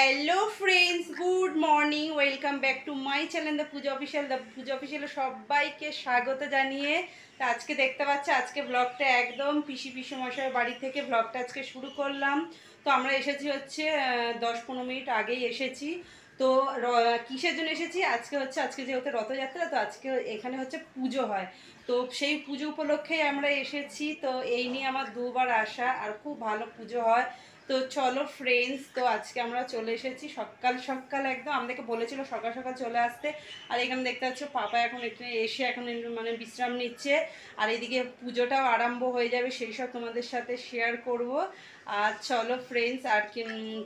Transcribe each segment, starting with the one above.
Hello friends, good morning, welcome back to my channel the পুজো অফিসিয়ালে সবাইকে স্বাগত জানিয়ে আজকে দেখতে পাচ্ছি আজকে ব্লগটা একদম পিসি মশাইয়ের বাড়ি থেকে ব্লগটা আজকে শুরু করলাম। তো আমরা এসেছি হচ্ছে 10-15 মিনিট আগেই এসেছি। তো কিসের জন্য এসেছি, আজকে যেহেতু রথযাত্রা, তো আজকে এখানে হচ্ছে পুজো হয়, তো সেই পুজো উপলক্ষেই আমরা এসেছি। তো এই নিয়ে আমার দুবার আসা, আর খুব ভালো পুজো হয়। তো চলো ফ্রেন্ডস, তো আজকে আমরা চলে এসেছি সকাল একদম, আমাদেরকে বলেছিল সকাল সকাল চলে আসতে। আর এখানে দেখতে পাচ্ছ পাপা এখন এসে মানে বিশ্রাম নিচ্ছে। আর এদিকে পুজোটাও আরম্ভ হয়ে যাবে, সেই সব তোমাদের সাথে শেয়ার করব। আর চলো ফ্রেন্ডস, আর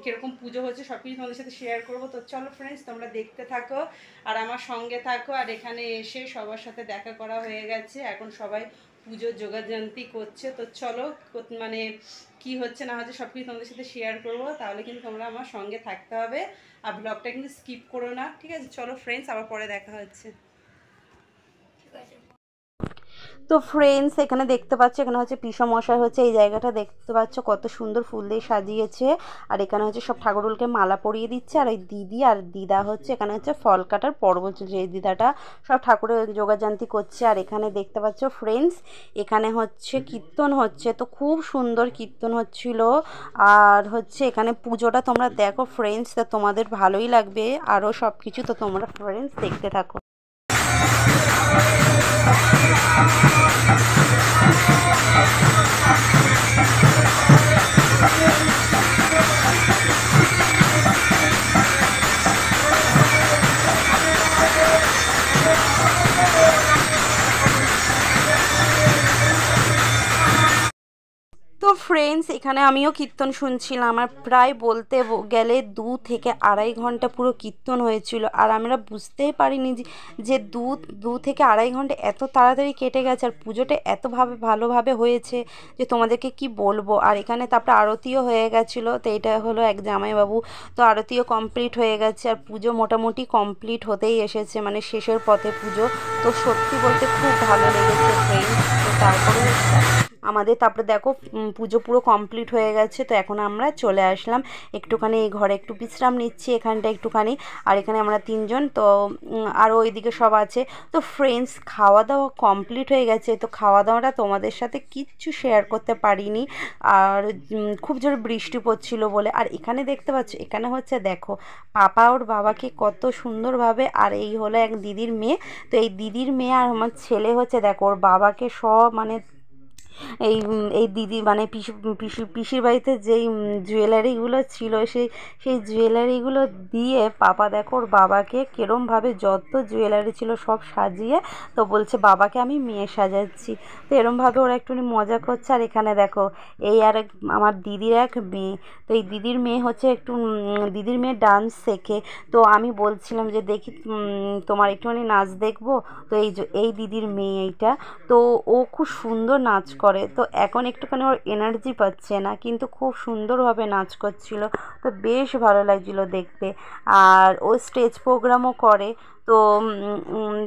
কীরকম পুজো হচ্ছে সব কিছু তোমাদের সাথে শেয়ার করব। তো চলো ফ্রেন্ডস, তোমরা দেখতে থাকো আর আমার সঙ্গে থাকো। আর এখানে এসে সবার সাথে দেখা করা হয়ে গেছে, এখন সবাই পুজোর যোগাযান্তি করছে। তো চলো মানে কি হচ্ছে না হচ্ছে সব কিছু তোমাদের সাথে শেয়ার করবো, তাহলে কিন্তু তোমরা আমার সঙ্গে থাকতে হবে আর ব্লগটা কিন্তু স্কিপ করো না, ঠিক আছে? চলো ফ্রেন্ডস, আবার পরে দেখা হচ্ছে। তো ফ্রেন্ডস, এখানে দেখতে পাচ্ছ, এখানে হচ্ছে পিসমশাই হচ্ছে এই জায়গাটা দেখতে পাচ্ছ কত সুন্দর ফুল দিয়ে সাজিয়েছে। আর এখানে হচ্ছে সব ঠাকুরগুলোকে মালা পরিয়ে দিচ্ছে। আর ওই দিদি আর দিদা হচ্ছে এখানে হচ্ছে ফল কাটার পর্ব চলছে, এই দিদাটা সব ঠাকুরের যোগাযান্তি করছে। আর এখানে দেখতে পাচ্ছ ফ্রেন্ডস, এখানে হচ্ছে কীর্তন হচ্ছে, তো খুব সুন্দর কীর্তন হচ্ছিল। আর হচ্ছে এখানে পুজোটা তোমরা দেখো ফ্রেন্ডস, তো তোমাদের ভালোই লাগবে আরও সব কিছু। তো তোমরা ফ্রেন্ডস দেখতে থাকো। তো ফ্রেন্ডস, এখানে আমিও কীর্তন শুনছিলাম। আর প্রায় বলতে গেলে 2 থেকে আড়াই ঘন্টা পুরো কীর্তন হয়েছিল। আর আমরা বুঝতেই পারিনি যে 2 থেকে আড়াই ঘন্টা এত তাড়াতাড়ি কেটে গেছে। আর পুজোটা ভালোভাবে হয়েছে যে তোমাদেরকে কি বলবো। আর এখানে তারপরে আরতিও হয়ে গেছিলো, তো এটা হলো এক জামাইবাবু, তো আরতিও কমপ্লিট হয়ে গেছে। আর পুজো মোটামুটি কমপ্লিট হতেই এসেছে, মানে শেষের পথে পুজো। তো সত্যি বলতে খুব ভালো লেগেছে ফ্রেন্ডস। তো তারপরে তারপরে দেখো পুজো পুরো কমপ্লিট হয়ে গেছে। তো এখন আমরা চলে আসলাম একটুখানি এই ঘরে, একটু বিশ্রাম নিচ্ছি এখানটা একটুখানি। আর এখানে আমরা 3 জন, তো আরও ওইদিকে সব আছে। তো ফ্রেন্ডস, খাওয়া দাওয়া কমপ্লিট হয়ে গেছে। তো খাওয়া দাওয়াটা তোমাদের সাথে কিচ্ছু শেয়ার করতে পারিনি, আর খুব জোরে বৃষ্টি পড়ছিল বলে। আর এখানে দেখতে পাচ্ছ, এখানে হচ্ছে দেখো পাপা ওর বাবাকে কত সুন্দরভাবে, আর এই হলো এক দিদির মেয়ে। তো এই দিদির মেয়ে আর আমার ছেলে হচ্ছে দেখো ওর বাবাকে সব মানে এই দিদি মানে পিসির বাড়িতে যেই জুয়েলারিগুলো ছিল সেই জুয়েলারিগুলো দিয়ে পাপা দেখো ওর বাবাকে কেরমভাবে যত জুয়েলারি ছিল সব সাজিয়ে, তো বলছে বাবাকে আমি মেয়ে সাজাচ্ছি। তো এরমভাবে ওরা একটুখানি মজা করছে। আর এখানে দেখো এই আর এক আমার দিদির এক মেয়ে, তো এই দিদির মেয়ে হচ্ছে দিদির মেয়ে ডান্স শেখে। তো আমি বলছিলাম যে দেখি তোমার একটুখানি নাচ দেখবো। তো এই দিদির মেয়ে এইটা, তো ও খুব সুন্দর নাচ করে। তো এখন একটুখানি ওর এনার্জি পাচ্ছে না, কিন্তু খুব সুন্দরভাবে নাচ করছিল, তো বেশ ভালো লাগছিলো দেখতে। আর ও স্টেজ প্রোগ্রামও করে। তো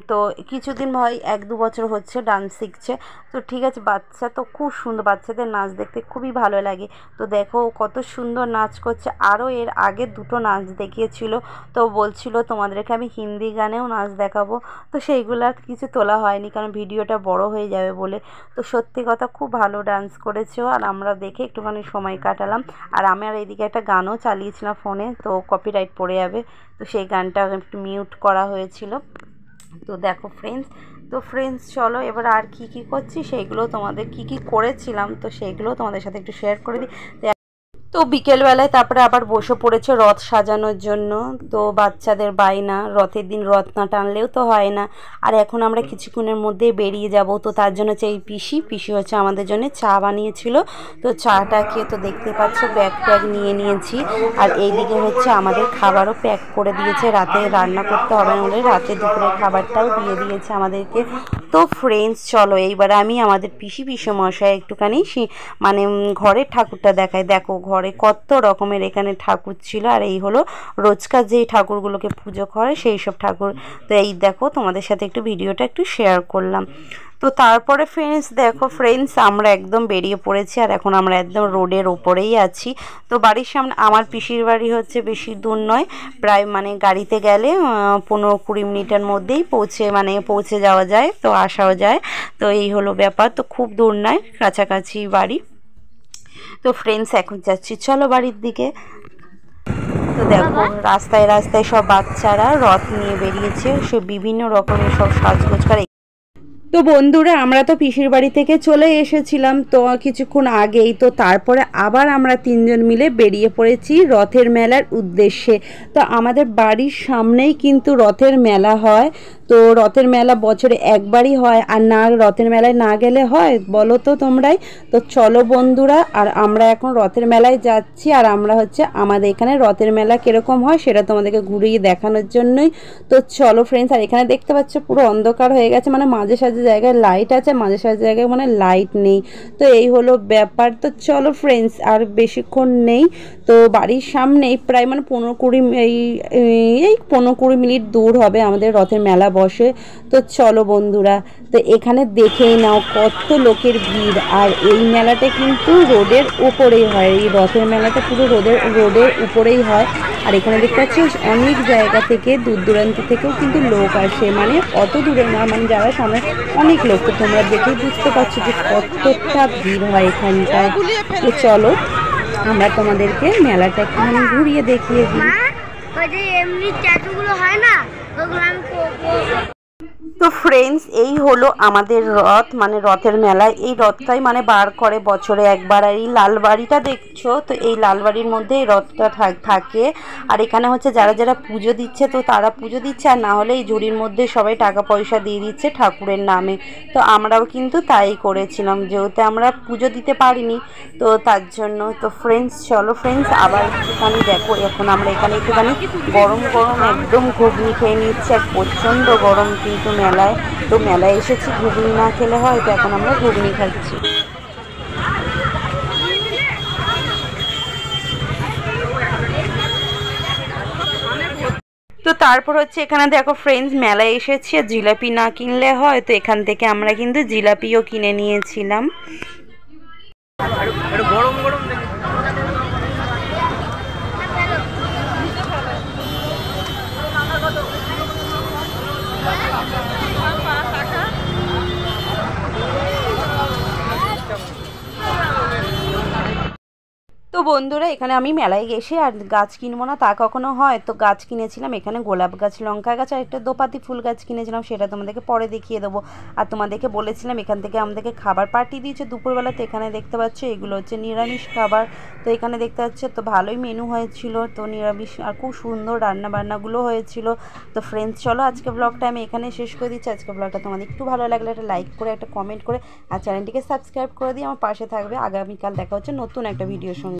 তো কিছুদিন 1-2 বছর হচ্ছে ডান্স শিখছে। তো ঠিক আছে, বাচ্চা তো খুব সুন্দর, বাচ্চাদের নাচ দেখতে খুবই ভালো লাগে। তো দেখো কত সুন্দর নাচ করছে। আরও এর আগে 2টো নাচ দেখিয়েছিল, তো বলছিল তোমাদেরকে আমি হিন্দি গানেও নাচ দেখাবো। তো সেইগুলো আর কিছু তোলা হয়নি, কারণ ভিডিওটা বড় হয়ে যাবে বলে। তো সত্যি কথা খুব ভালো ডান্স করেছো, আর আমরা দেখে একটুখানি সময় কাটালাম। আর আমি আর এইদিকে একটা গানও চালিয়েছিলাম ফোনে, তো কপিরাইট পড়ে যাবে, তো সেই গানটা একটু মিউট করা হয়েছিল। তো দেখো ফ্রেন্ডস, চলো এবার আর কি করছি সেইগুলো তোমাদের কি করেছিলাম, তো সেইগুলো তোমাদের সাথে একটু শেয়ার করে দিই। তো বিকেলবেলায় তারপরে আবার বসে পড়েছে রথ সাজানোর জন্য। তো বাচ্চাদের বায়না, রথের দিন রথ না টানলেও তো হয় না। আর এখন আমরা কিছুক্ষণের মধ্যে বেরিয়ে যাব। তো তার জন্য হচ্ছে এই পিসি হচ্ছে আমাদের জন্য চা বানিয়েছিল। তো চাটা খেয়ে তো দেখতে পাচ্ছ ব্যাগ নিয়ে নিয়েছি। আর এইদিকে হচ্ছে আমাদের খাবারও প্যাক করে দিয়েছে, রাতে রান্না করতে হবে না বলে রাতে দুপুরের খাবারটাও দিয়ে দিয়েছে আমাদেরকে। তো ফ্রেন্ডস, চলো এইবার আমি আমাদের পিসমশাই একটুখানি মানে ঘরের ঠাকুরটা দেখাই। দেখো ঘরে কত রকমের এখানে ঠাকুর ছিল। আর এই হলো রোজকার যেই ঠাকুরগুলোকে পুজো করে সেই সব ঠাকুর। তো এই দেখো তোমাদের সাথে একটু ভিডিওটা একটু শেয়ার করলাম। তো তারপরে ফ্রেন্ডস দেখো ফ্রেন্ডস আমরা একদম বেরিয়ে পড়েছি আর এখন আমরা একদম রোডের ওপরেই আছি। তো বাড়ির সামনে আমার পিসির বাড়ি হচ্ছে বেশি দূর নয়, প্রায় মানে গাড়িতে গেলে 15-20 মিনিটের মধ্যেই পৌঁছে যাওয়া যায়, তো আসাও যায়। তো এই হলো ব্যাপার, তো খুব দূর নয়, কাছাকাছি বাড়ি। তো ফ্রেন্ডস এখন যাচ্ছি চলো বাড়ির দিকে। তো দেখো রাস্তায় রাস্তায় সব বাচ্চারা রথ নিয়ে বেরিয়েছে, সে বিভিন্ন রকমের সব সাজগোজ করে। তো বন্ধুরা আমরা তো পিসির বাড়ি থেকে চলে এসেছিলাম তো কিছুক্ষণ আগেই, তো তারপরে আবার আমরা 3 জন মিলে বেরিয়ে পড়েছি রথের মেলার উদ্দেশ্যে। তো আমাদের বাড়ির সামনেই কিন্তু রথের মেলা হয়। তো রথের মেলা বছরে একবারই হয়, আর না রথের মেলায় না গেলে হয় বলো তো তোমরাই। তো চলো বন্ধুরা, আর আমরা এখন রথের মেলায় যাচ্ছি, আর আমরা হচ্ছে আমাদের এখানে রথের মেলা কীরকম হয় সেটা তোমাদেরকে ঘুরিয়ে দেখানোর জন্যই। তো চলো ফ্রেন্ডস, আর এখানে দেখতে পাচ্ছ পুরো অন্ধকার হয়ে গেছে, মানে মাঝে সাঝে জায়গায় লাইট আছে, মাঝে সাঝে জায়গায় মানে লাইট নেই। তো এই হলো ব্যাপার। তো চলো ফ্রেন্ডস, আর বেশিক্ষণ নেই, তো বাড়ির সামনেই প্রায় মানে 15-20 মিনিট দূর হবে আমাদের রথের মেলা বসে। তো চলো বন্ধুরা, তো এখানে দেখেই নাও কত লোকের ভিড়, আর এই মেলাটা কিন্তু রোডের উপরেই হয়, এই রথের মেলাটা পুরো রোডের উপরেই হয়। আর এখানে দেখতে পাচ্ছি অনেক জায়গা থেকে দূর দূরান্ত থেকেও কিন্তু লোক আসে, মানে অত দূরে না, মানে যারা সামনে অনেক লোক। তো তোমরা দেখেই বুঝতে পারছো যে কতটা ভিড় হয় এখানটায়। তো চলো আমরা তোমাদেরকে মেলাটা একটুখানি ঘুরিয়ে দেখিয়ে দিই। এমনি ট্যাটুগুলো হয় না, ওগুলো আমি তো ফ্রেন্ডস এই হলো আমাদের রথ, মানে রথের মেলা। এই রথটাই মানে বার করে বছরে একবার। আর এই লাল বাড়িটা দেখছো, তো এই লাল বাড়ির মধ্যে এই রথটা থাকে। আর এখানে হচ্ছে যারা যারা পুজো দিচ্ছে তো তারা পুজো দিচ্ছে, আর না হলে এই ঝুড়ির মধ্যে সবাই টাকা পয়সা দিয়ে দিচ্ছে ঠাকুরের নামে। তো আমরাও কিন্তু তাই করেছিলাম, যেহেতু আমরা পুজো দিতে পারিনি, তো তার জন্য। তো ফ্রেন্ডস চলো ফ্রেন্ডস আবার একটুখানি দেখো, এখন আমরা এখানে একটুখানি গরম গরম একদম ঘুগনি খেয়ে নিচ্ছি, আর প্রচণ্ড গরম কিন্তু মেলায়। তো মেলায় এসেছি, ঘুগনি না খেলে হয়, তো এখন আমরা ঘুগনি খাচ্ছি। তো তারপর হচ্ছে এখানে দেখো ফ্রেন্ডস মেলায় এসেছি, আর জিলাপি না কিনলে হয়, তো এখান থেকে আমরা কিন্তু জিলাপিও কিনে নিয়েছিলাম। গরম গরম তো বন্ধুরা এখানে আমি মেলায় গেছি, আর গাছ কিনবো না তা কখনো হয়, তো গাছ কিনেছিলাম এখানে গোলাপ গাছ, লঙ্কা গাছ, আর একটা দোপাতি ফুল গাছ কিনেছিলাম, সেটা তোমাদেরকে পরে দেখিয়ে দেবো। আর তোমাদেরকে বলেছিলাম এখান থেকে আমাদেরকে খাবার পাঠিয়ে দিয়েছে দুপুরবেলা। তো এখানে দেখতে পাচ্ছ এগুলো হচ্ছে নিরামিষ খাবার। তো এখানে দেখতে পাচ্ছ তো ভালোই মেনু হয়েছিল, তো নিরামিষ আর খুব সুন্দর রান্নাবান্নাগুলো হয়েছিল। তো ফ্রেন্ডস চলো আজকে ব্লগটা আমি এখানে শেষ করে দিচ্ছি। আজকে ব্লগটা তোমাদের একটু ভালো লাগলে একটা লাইক করে, একটা কমেন্ট করে, আর চ্যানেলটিকে সাবস্ক্রাইব করে দিয়ে আমার পাশে থাকবে। আগামীকাল দেখা হচ্ছে নতুন একটা ভিডিওর সঙ্গে।